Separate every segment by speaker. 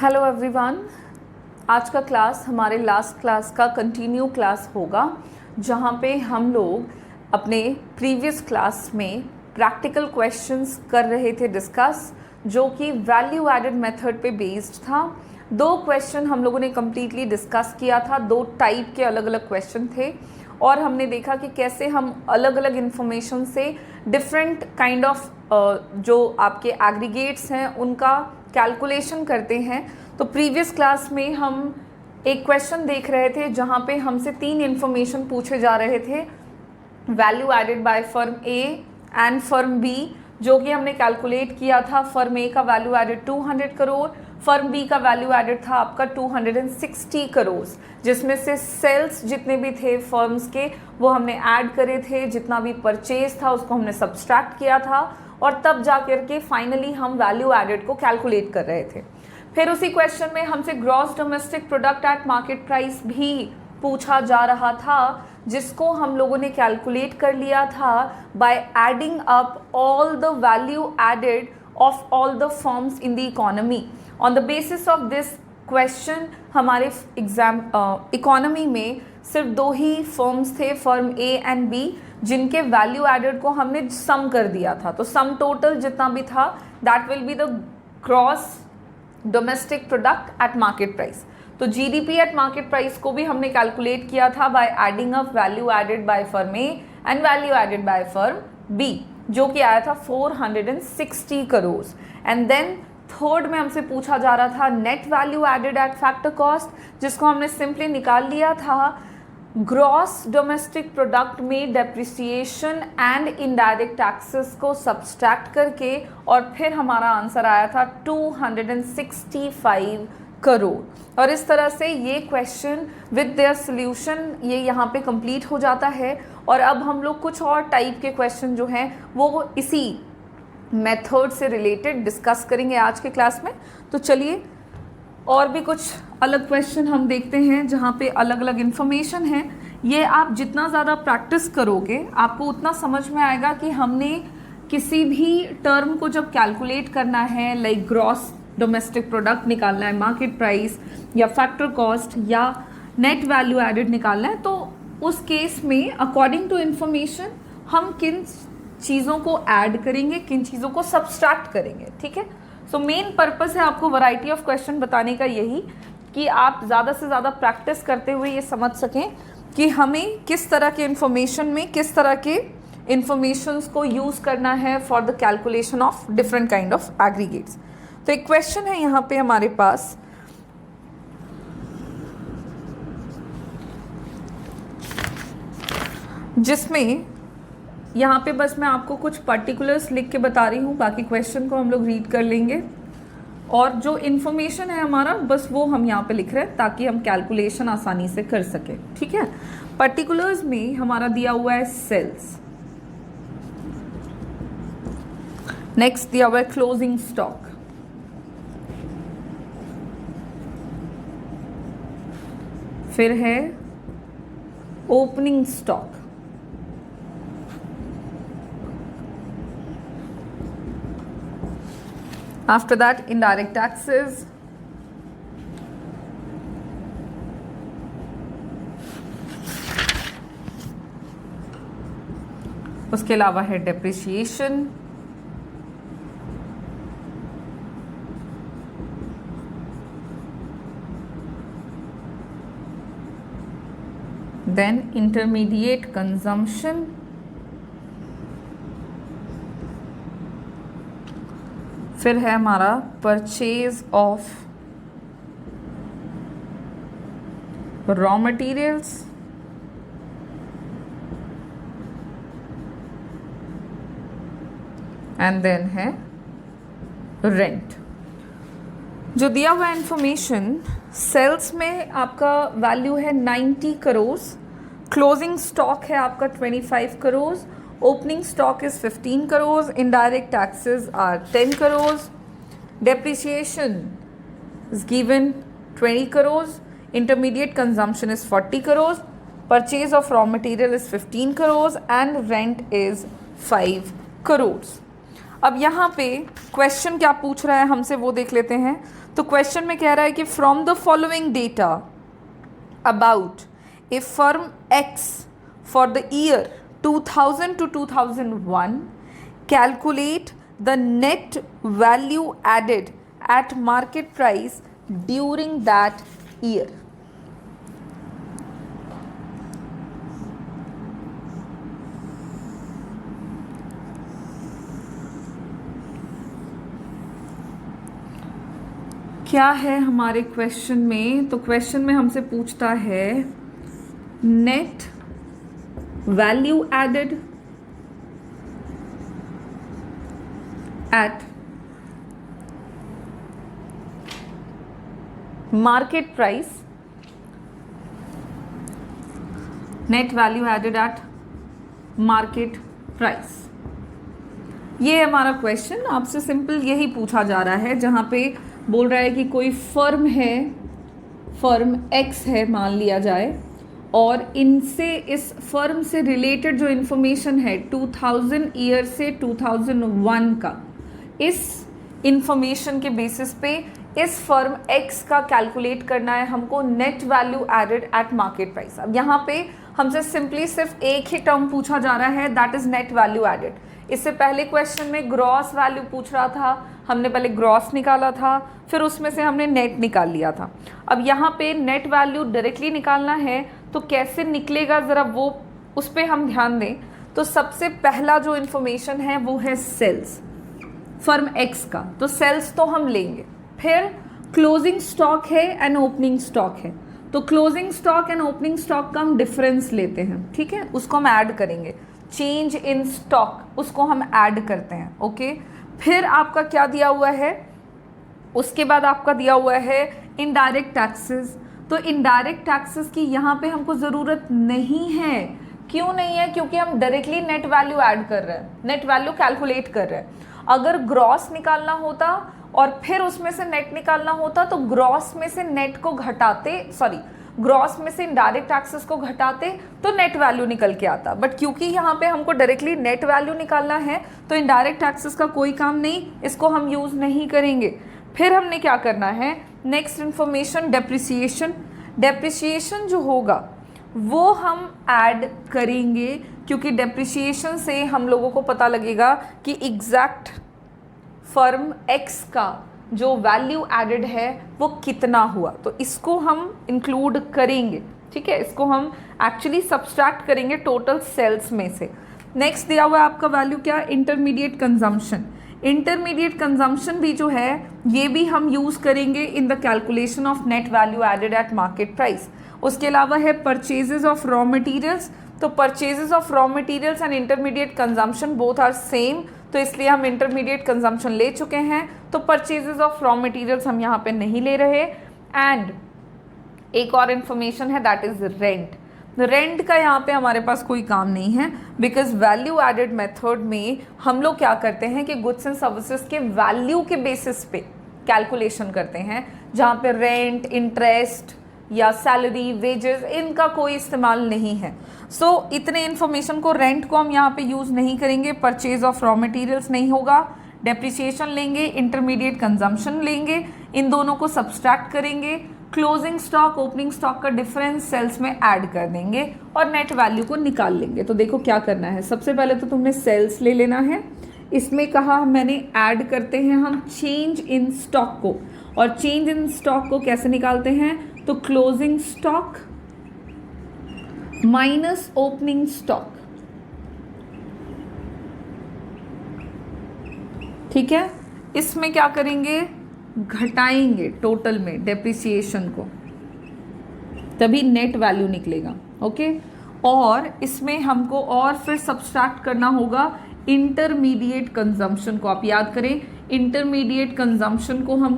Speaker 1: Hello everyone, आज का class हमारे लास्ट क्लास का कंटिन्यू क्लास होगा, जहाँ पे हम लोग अपने प्रीवियस क्लास में प्रैक्टिकल क्वेश्चंस कर रहे थे डिस्कस, जो कि वैल्यू एडेड मेथड पे बेस्ड था। 2 क्वेश्चन हम लोगों ने कम्प्लीटली डिस्कस किया था। 2 टाइप के अलग अलग क्वेश्चन थे और हमने देखा कि कैसे हम अलग अलग इंफॉर्मेशन से डिफरेंट काइंड ऑफ जो आपके एग्रीगेट्स हैं उनका कैलकुलेशन करते हैं। तो प्रीवियस क्लास में हम एक क्वेश्चन देख रहे थे जहाँ पे हमसे 3 इन्फॉर्मेशन पूछे जा रहे थे, value added by firm A and firm B, जो कि हमने कैलकुलेट किया था। फर्म ए का value added 200 crore, firm B का वैल्यू एडेड था आपका 260 करोड़, जिसमें से सेल्स जितने भी थे फर्म्स के वो हमने ऐड करे थे, जितना भी परचेज था उसको हमने सब्सट्रैक्ट किया था और तब जा कर के फाइनली हम वैल्यू एडेड को कैलकुलेट कर रहे थे। फिर उसी क्वेश्चन में हमसे gross domestic product at market price भी पूछा जा रहा था, जिसको हम लोगों ने कैलकुलेट कर लिया था by adding up all the value added of all the firms in the economy. On the basis of this question हमारे इकोनॉमी में सिर्फ 2 ही फर्म्स थे, फर्म ए एंड बी, जिनके वैल्यू एडेड को हमने सम कर दिया था। तो सम टोटल जितना भी था that will be the gross domestic product at market price. तो जीडीपी एट मार्केट प्राइस को भी हमने कैलकुलेट किया था by adding up value added by firm A and value added by firm B, जो कि आया था 460 करोड़। एंड देन थर्ड में हमसे पूछा जा रहा था net value added at factor cost, जिसको हमने सिंपली निकाल लिया था ग्रॉस डोमेस्टिक प्रोडक्ट में डेप्रिसिएशन एंड इनडायरेक्ट टैक्सेस को सब्सट्रैक्ट करके, और फिर हमारा आंसर आया था 265 करोड़। और इस तरह से ये क्वेश्चन विद देयर सॉल्यूशन ये यहाँ पे कंप्लीट हो जाता है। और अब हम लोग कुछ और टाइप के क्वेश्चन जो हैं वो इसी मेथड से रिलेटेड डिस्कस करेंगे आज के क्लास में। तो चलिए और भी कुछ अलग क्वेश्चन हम देखते हैं जहाँ पे अलग अलग इन्फॉर्मेशन है। ये आप जितना ज़्यादा प्रैक्टिस करोगे आपको उतना समझ में आएगा कि हमने किसी भी टर्म को जब कैलकुलेट करना है, लाइक ग्रॉस डोमेस्टिक प्रोडक्ट निकालना है, मार्केट प्राइस या फैक्टर कॉस्ट या नेट वैल्यू एडेड निकालना है, तो उस केस में अकॉर्डिंग टू इन्फॉर्मेशन हम किन चीज़ों को ऐड करेंगे, किन चीज़ों को सब्सट्रैक्ट करेंगे। ठीक है, सो मेन पर्पस है आपको वैरायटी ऑफ क्वेश्चन बताने का यही कि आप ज़्यादा से ज़्यादा प्रैक्टिस करते हुए ये समझ सकें कि हमें किस तरह के इन्फॉर्मेशन में किस तरह के इन्फॉर्मेशंस को यूज़ करना है for the calculation of different kind of aggregates. तो एक क्वेश्चन है यहाँ पे हमारे पास, जिसमें यहाँ पे बस मैं आपको कुछ पर्टिकुलर्स लिख के बता रही हूँ, बाकी क्वेश्चन को हम लोग रीड कर लेंगे और जो इन्फॉर्मेशन है हमारा बस वो हम यहाँ पे लिख रहे हैं ताकि हम कैलकुलेशन आसानी से कर सकें। ठीक है, पर्टिकुलर्स में हमारा दिया हुआ है सेल्स, नेक्स्ट दिया हुआ है क्लोजिंग स्टॉक, फिर है opening stock, after that indirect taxes, उसके अलावा है डेप्रिसिएशन, देन इंटरमीडिएट कंजम्पशन, फिर है हमारा purchase of raw materials, and then है रेंट। जो दिया हुआ इंफॉर्मेशन, सेल्स में आपका वैल्यू है 90 करोड़, क्लोजिंग स्टॉक है आपका 25 crore, opening stock is 15 crores, indirect taxes are 10 crores, depreciation is given 20 crores, intermediate consumption is 40 crores, purchase of raw material is 15 crores and rent is 5 crores. अब यहाँ पे question क्या पूछ रहा है हमसे वो देख लेते हैं। तो क्वेश्चन में कह रहा है कि from the following data about a firm X for the year 2000 to 2001 calculate the net value added at market price during that year. क्या है हमारे क्वेश्चन में? तो क्वेश्चन में हमसे पूछता है net value added at market price, net value added at market price. ये है हमारा क्वेश्चन। आपसे सिंपल यही पूछा जा रहा है, जहाँ पे बोल रहा है कि कोई फर्म है, फर्म एक्स है मान लिया जाए, और इनसे इस फर्म से रिलेटेड जो इन्फॉर्मेशन है 2000 ईयर से 2001 का, इस इंफॉर्मेशन के बेसिस पे इस फर्म एक्स का कैलकुलेट करना है हमको net value added at market price. अब यहाँ पे हमसे सिंपली सिर्फ एक ही टर्म पूछा जा रहा है, that is net value added. इससे पहले क्वेश्चन में ग्रॉस वैल्यू पूछ रहा था, हमने पहले ग्रॉस निकाला था, फिर उसमें से हमने नेट निकाल लिया था। अब यहाँ पे नेट वैल्यू डायरेक्टली निकालना है तो कैसे निकलेगा, ज़रा वो उस पर हम ध्यान दें। तो सबसे पहला जो इन्फॉर्मेशन है वो है सेल्स, फर्म एक्स का, तो सेल्स तो हम लेंगे। फिर क्लोजिंग स्टॉक है एंड ओपनिंग स्टॉक है, तो closing stock and opening stock का हम डिफरेंस लेते हैं, ठीक है, उसको हम ऐड करेंगे। चेंज इन स्टॉक उसको हम ऐड करते हैं, ओके। फिर आपका क्या दिया हुआ है, उसके बाद आपका दिया हुआ है इनडायरेक्ट टैक्सेस। तो इनडायरेक्ट टैक्सेस की यहाँ पे हमको ज़रूरत नहीं है। क्यों नहीं है? क्योंकि हम डायरेक्टली नेट वैल्यू ऐड कर रहे हैं, नेट वैल्यू कैलकुलेट कर रहे हैं। अगर ग्रॉस निकालना होता और फिर उसमें से नेट निकालना होता तो ग्रॉस में से नेट को घटाते, सॉरी ग्रॉस में से इनडायरेक्ट टैक्सेस को घटाते तो नेट वैल्यू निकल के आता। बट क्योंकि यहाँ पे हमको डायरेक्टली नेट वैल्यू निकालना है तो इनडायरेक्ट टैक्सेस का कोई काम नहीं, इसको हम यूज़ नहीं करेंगे। फिर हमने क्या करना है, नेक्स्ट इन्फॉर्मेशन डेप्रिसिएशन। डेप्रिसिएशन जो होगा वो हम ऐड करेंगे, क्योंकि डेप्रिसिएशन से हम लोगों को पता लगेगा कि एग्जैक्ट फर्म एक्स का जो वैल्यू एडेड है वो कितना हुआ, तो इसको हम इंक्लूड करेंगे, ठीक है। इसको हम एक्चुअली सब्सट्रैक्ट करेंगे टोटल सेल्स में से। नेक्स्ट दिया हुआ है आपका वैल्यू क्या, इंटरमीडिएट कंजम्पशन। इंटरमीडिएट कंजम्पशन भी जो है ये भी हम यूज़ करेंगे in the calculation of net value added at market price. उसके अलावा है परचेजेस ऑफ रॉ मटेरियल्स। तो purchases of raw materials and intermediate consumption both are same, तो इसलिए हम इंटरमीडिएट कंजम्पशन ले चुके हैं, तो परचेजेस ऑफ रॉ मटेरियल्स हम यहाँ पे नहीं ले रहे। एंड एक और इन्फॉर्मेशन है दैट इज रेंट। रेंट का यहाँ पे हमारे पास कोई काम नहीं है, बिकॉज वैल्यू एडेड मेथड में हम लोग क्या करते हैं कि गुड्स एंड सर्विसेज के वैल्यू के बेसिस पे कैलकुलेशन करते हैं, जहाँ पे रेंट, इंटरेस्ट या सैलरी, वेजेस, इनका कोई इस्तेमाल नहीं है। सो इतने इन्फॉर्मेशन को, रेंट को हम यहाँ पे यूज़ नहीं करेंगे, परचेज ऑफ रॉ मटेरियल्स नहीं होगा, डेप्रिसिएशन लेंगे, इंटरमीडिएट कंजम्पशन लेंगे, इन दोनों को सब्सट्रैक्ट करेंगे, क्लोजिंग स्टॉक ओपनिंग स्टॉक का डिफरेंस सेल्स में ऐड कर देंगे और नेट वैल्यू को निकाल लेंगे। तो देखो क्या करना है, सबसे पहले तो तुमने सेल्स ले लेना है, इसमें कहा मैंने ऐड करते हैं हम चेंज इन स्टॉक को, और चेंज इन स्टॉक को कैसे निकालते हैं, तो closing stock minus opening stock, ठीक है। इसमें क्या करेंगे, घटाएंगे टोटल में डेप्रिसिएशन को, तभी नेट वैल्यू निकलेगा, ओके। और इसमें हमको और फिर सब्सट्रैक्ट करना होगा इंटरमीडिएट कंजम्पशन को। आप याद करें, इंटरमीडिएट कंजम्पशन को हम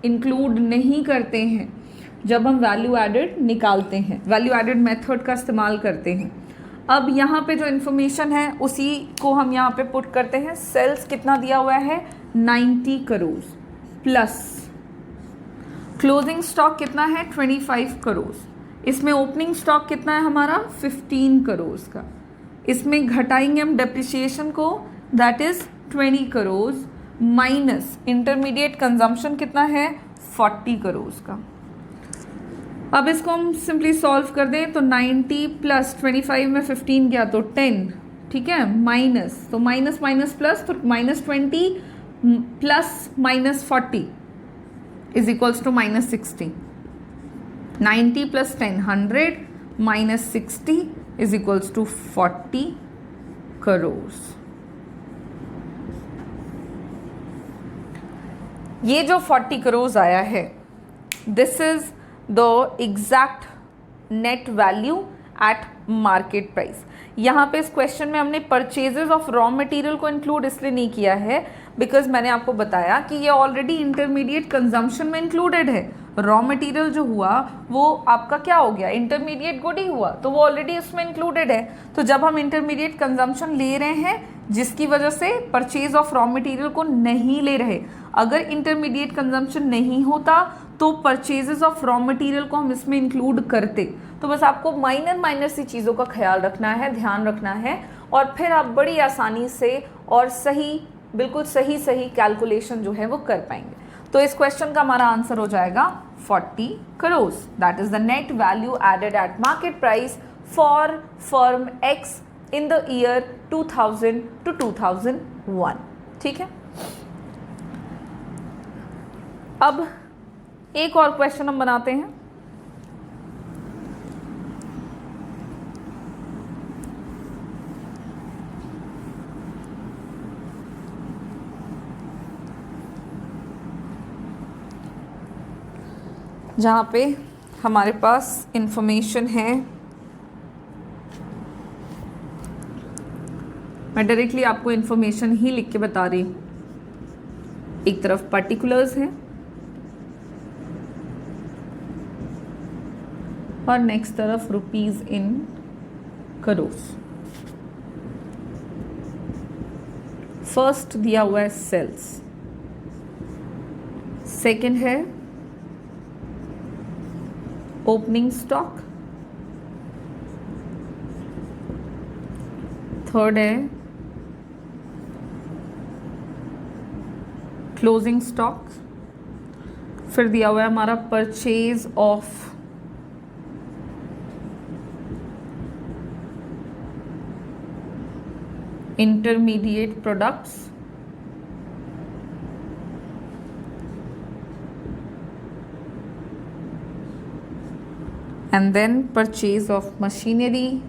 Speaker 1: इंक्लूड नहीं करते हैं जब हम वैल्यू एडेड निकालते हैं, वैल्यू एडेड मेथड का इस्तेमाल करते हैं। अब यहाँ पे जो इन्फॉर्मेशन है उसी को हम यहाँ पे पुट करते हैं। सेल्स कितना दिया हुआ है, 90 करोड़, प्लस क्लोजिंग स्टॉक कितना है, 25 करोड़। इसमें ओपनिंग स्टॉक कितना है हमारा, 15 करोड़ का। इसमें घटाएंगे हम डेप्रिसिएशन को, that is 20 crore, minus intermediate consumption कितना है, 40 करोड़ का। अब इसको हम सिंपली सॉल्व कर दें तो 90 प्लस 25 में 15 गया तो 10, ठीक है, माइनस, तो माइनस माइनस प्लस, तो -20 plus -40 is equals to -60। 90 plus 10 100 -60 is equals to 40 crore. ये जो 40 करोड़ आया है, this is the exact net value at market price. यहाँ पे इस क्वेश्चन में हमने परचेजेस ऑफ रॉ मटेरियल को इंक्लूड इसलिए नहीं किया है बिकॉज मैंने आपको बताया कि ये ऑलरेडी इंटरमीडिएट कंजम्पशन में इंक्लूडेड है। रॉ मटेरियल जो हुआ वो आपका क्या हो गया, इंटरमीडिएट गुड ही हुआ, तो वो ऑलरेडी उसमें इंक्लूडेड है। तो जब हम इंटरमीडिएट कंजम्पशन ले रहे हैं जिसकी वजह से परचेज ऑफ रॉ मटेरियल को नहीं ले रहे, अगर इंटरमीडिएट कंजम्पशन नहीं होता तो परचेजेस ऑफ रॉ मटेरियल को हम इसमें इंक्लूड करते। तो बस आपको माइनर माइनर सी चीज़ों का ख्याल रखना है, ध्यान रखना है, और फिर आप बड़ी आसानी से और सही, बिल्कुल सही सही कैलकुलेशन जो है वो कर पाएंगे। तो इस क्वेश्चन का हमारा आंसर हो जाएगा 40 crore. That is the net value added at market price for firm X in the year 2000 to 2001। ठीक है, अब एक और क्वेश्चन हम बनाते हैं। जहाँ पे हमारे पास इंफॉर्मेशन है, मैं डायरेक्टली आपको इंफॉर्मेशन ही लिख के बता रही हूँ। एक तरफ पर्टिकुलर्स हैं और नेक्स्ट तरफ रुपीज इन करोड़। फर्स्ट दिया हुआ है सेल्स, सेकंड है ओपनिंग स्टॉक, थर्ड है क्लोजिंग स्टॉक, फिर दिया हुआ है हमारा purchase of intermediate products, and then purchase of machinery,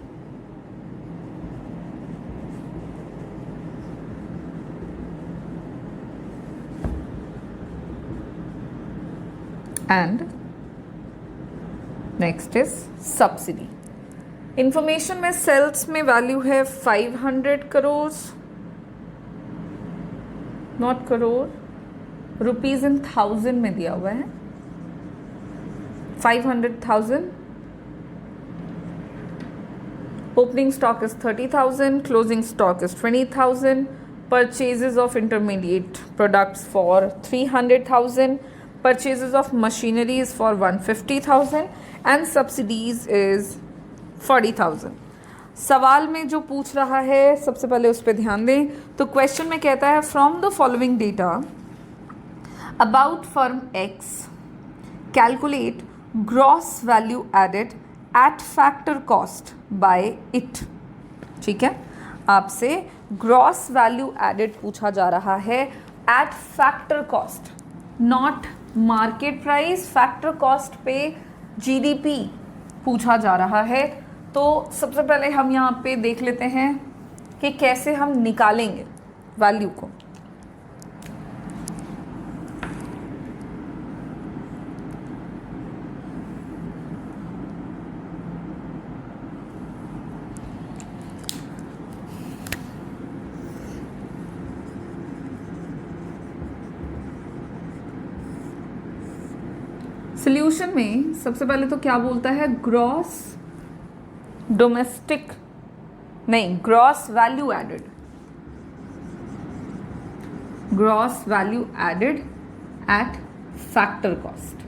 Speaker 1: and next is subsidy। Information में सेल्स में वैल्यू है 500 crore, not crore, rupees in 1000 में दिया हुआ है 500,000। Opening stock is 30,000, closing stock is 20,000, purchases of intermediate products for 300,000, purchases of machineries for 150,000 and subsidies is 40,000। सवाल में जो पूछ रहा है सबसे पहले उस पर ध्यान दें। तो क्वेश्चन में कहता है from the following data about firm X calculate gross value added at factor cost by it. ठीक है, आपसे ग्रॉस वैल्यू एडेड पूछा जा रहा है eight factor cost, not market price. Factor cost पे जीडीपी पूछा जा रहा है। तो सबसे पहले हम यहाँ पे देख लेते हैं कि कैसे हम निकालेंगे वैल्यू को। सॉल्यूशन में सबसे पहले तो क्या बोलता है, ग्रॉस डोमेस्टिक नहीं, gross value added, gross value added at factor cost.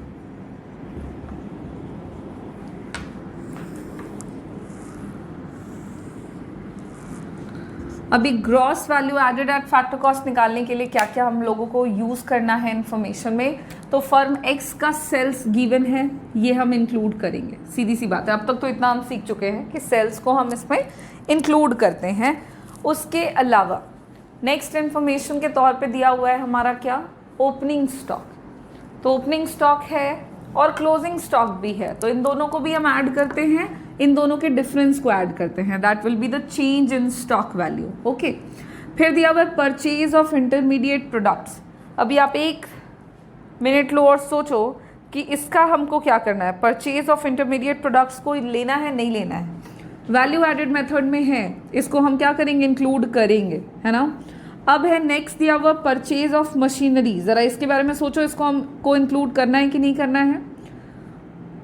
Speaker 1: अभी gross value added at factor cost निकालने के लिए क्या क्या हम लोगों को यूज़ करना है इन्फॉर्मेशन में, तो फर्म एक्स का सेल्स गिवन है, ये हम इंक्लूड करेंगे, सीधी सी बात है। अब तक तो इतना हम सीख चुके हैं कि सेल्स को हम इसमें इंक्लूड करते हैं। उसके अलावा नेक्स्ट इन्फॉर्मेशन के तौर पे दिया हुआ है हमारा क्या, ओपनिंग स्टॉक। तो ओपनिंग स्टॉक है और क्लोजिंग स्टॉक भी है, तो इन दोनों को भी हम ऐड करते हैं, इन दोनों के डिफरेंस को ऐड करते हैं, that will be the change in stock value. Okay, फिर दिया हुआ है परचेज ऑफ इंटरमीडिएट प्रोडक्ट्स। अभी आप 1 मिनट लो और सोचो कि इसका हमको क्या करना है, परचेज ऑफ इंटरमीडिएट प्रोडक्ट्स को लेना है नहीं लेना है, वैल्यू एडेड मेथड में है, इसको हम क्या करेंगे, इंक्लूड करेंगे, है ना। अब है नेक्स्ट दिया हुआ परचेज ऑफ मशीनरी, ज़रा इसके बारे में सोचो, इसको हमको इंक्लूड करना है कि नहीं करना है।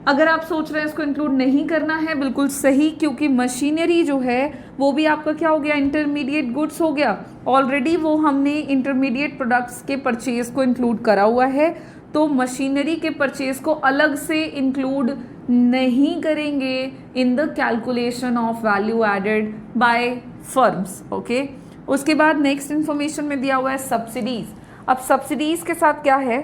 Speaker 1: अगर आप सोच रहे हैं इसको इंक्लूड नहीं करना है, बिल्कुल सही, क्योंकि मशीनरी जो है वो भी आपका क्या हो गया, इंटरमीडिएट गुड्स हो गया, ऑलरेडी वो हमने इंटरमीडिएट प्रोडक्ट्स के परचेज को इंक्लूड करा हुआ है, तो मशीनरी के परचेज को अलग से इंक्लूड नहीं करेंगे in the calculation of value added by firms. Okay, उसके बाद नेक्स्ट इन्फॉर्मेशन में दिया हुआ है सब्सिडीज। अब सब्सिडीज के साथ क्या है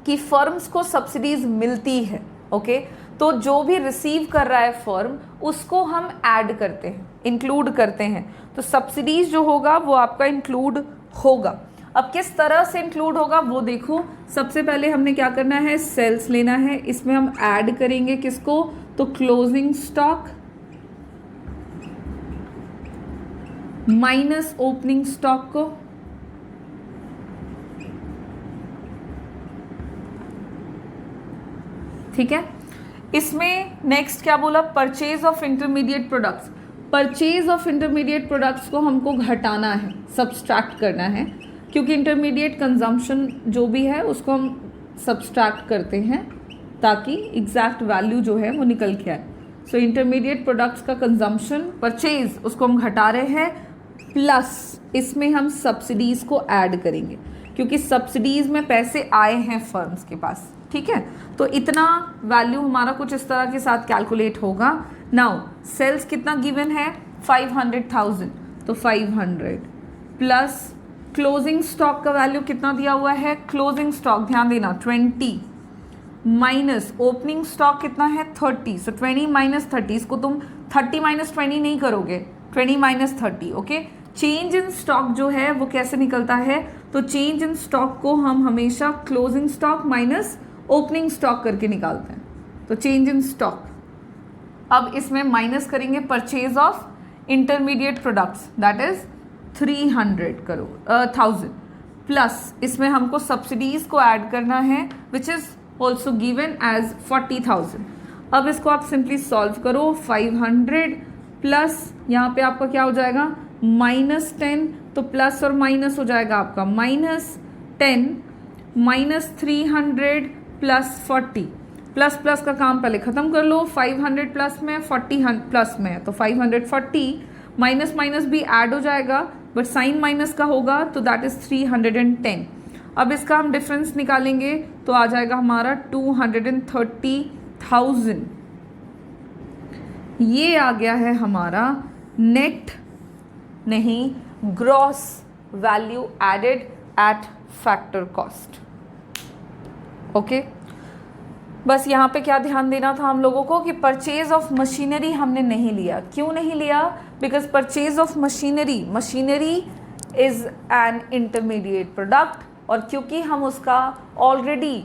Speaker 1: कि फर्म्स को सब्सिडीज मिलती है, ओके, तो जो भी रिसीव कर रहा है फर्म उसको हम ऐड करते हैं, इंक्लूड करते हैं, तो सब्सिडीज जो होगा वो आपका इंक्लूड होगा। अब किस तरह से इंक्लूड होगा वो देखो, सबसे पहले हमने क्या करना है, सेल्स लेना है, इसमें हम ऐड करेंगे किसको, तो closing stock minus opening stock को, ठीक है। इसमें नेक्स्ट क्या बोला, purchase of intermediate products. Purchase of intermediate products को हमको घटाना है, सब्सट्रैक्ट करना है, क्योंकि इंटरमीडिएट कंजम्पशन जो भी है उसको हम सब्सट्रैक्ट करते हैं ताकि एग्जैक्ट वैल्यू जो है वो निकल के आए। सो इंटरमीडिएट प्रोडक्ट्स का कंजम्पशन परचेज उसको हम घटा रहे हैं, प्लस इसमें हम सब्सिडीज़ को ऐड करेंगे, क्योंकि सब्सिडीज़ में पैसे आए हैं फर्म्स के पास, ठीक है। तो इतना वैल्यू हमारा कुछ इस तरह के साथ कैलकुलेट होगा। नाउ सेल्स कितना गिवन है, 500,000, तो 500 प्लस क्लोजिंग स्टॉक का वैल्यू कितना दिया हुआ है, क्लोजिंग स्टॉक ध्यान देना 20 माइनस ओपनिंग स्टॉक कितना है 30, सो 20 माइनस 30, इसको तुम 30 माइनस 20 नहीं करोगे, 20 minus 30, okay. Change in stock जो है वो कैसे निकलता है, तो चेंज इन स्टॉक को हम हमेशा closing stock minus opening stock करके निकालते हैं, तो चेंज इन स्टॉक। अब इसमें माइनस करेंगे purchase of intermediate products, that is 300,000 plus इसमें हमको सब्सिडीज को ऐड करना है which is also given as 40,000। अब इसको आप सिंपली सॉल्व करो, 500 प्लस यहाँ पे आपका क्या हो जाएगा -10, तो प्लस और माइनस हो जाएगा आपका -10 माइनस 300 प्लस 40, प्लस प्लस का काम पहले ख़त्म कर लो, 500 प्लस में 40 प्लस में, तो 540 माइनस माइनस भी ऐड हो जाएगा बट साइन माइनस का होगा, तो दैट इज़ 310। अब इसका हम डिफरेंस निकालेंगे तो आ जाएगा हमारा 230,000। ये आ गया है हमारा नेट नहीं gross value added at factor cost, okay. बस यहाँ पे क्या ध्यान देना था हम लोगों को कि परचेज ऑफ मशीनरी हमने नहीं लिया। क्यों नहीं लिया? Because purchase of machinery is an intermediate product, और क्योंकि हम उसका ऑलरेडी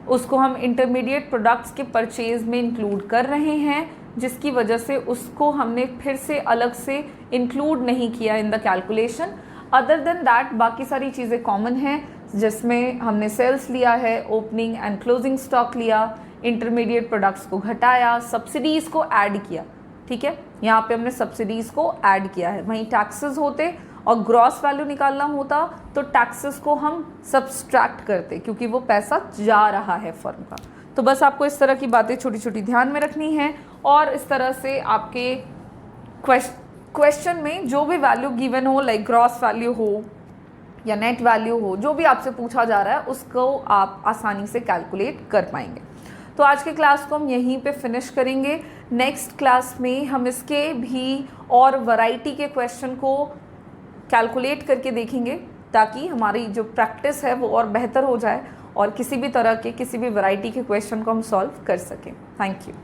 Speaker 1: उसको हम इंटरमीडिएट प्रोडक्ट्स के परचेज में इंक्लूड कर रहे हैं, जिसकी वजह से उसको हमने फिर से अलग से इंक्लूड नहीं किया इन the calculation. Other than that बाकी सारी चीज़ें कॉमन हैं, जिसमें हमने सेल्स लिया है, ओपनिंग एंड क्लोजिंग स्टॉक लिया, इंटरमीडिएट प्रोडक्ट्स को घटाया, सब्सिडीज़ को ऐड किया, ठीक है। यहाँ पे हमने सब्सिडीज़ को ऐड किया है। वहीं टैक्सेस होते और ग्रॉस वैल्यू निकालना होता तो टैक्सेस को हम सब्सट्रैक्ट करते, क्योंकि वो पैसा जा रहा है फर्म का। तो बस आपको इस तरह की बातें छोटी छोटी ध्यान में रखनी है, और इस तरह से आपके क्वेश्चन में जो भी वैल्यू गिवन हो, लाइक ग्रॉस वैल्यू हो या नेट वैल्यू हो, जो भी आपसे पूछा जा रहा है उसको आप आसानी से कैलकुलेट कर पाएंगे। तो आज के क्लास को हम यहीं पे फिनिश करेंगे। नेक्स्ट क्लास में हम इसके भी और वैरायटी के क्वेश्चन को कैलकुलेट करके देखेंगे, ताकि हमारी जो प्रैक्टिस है वो और बेहतर हो जाए और किसी भी तरह के किसी भी वैरायटी के क्वेश्चन को हम सॉल्व कर सकें। Thank you.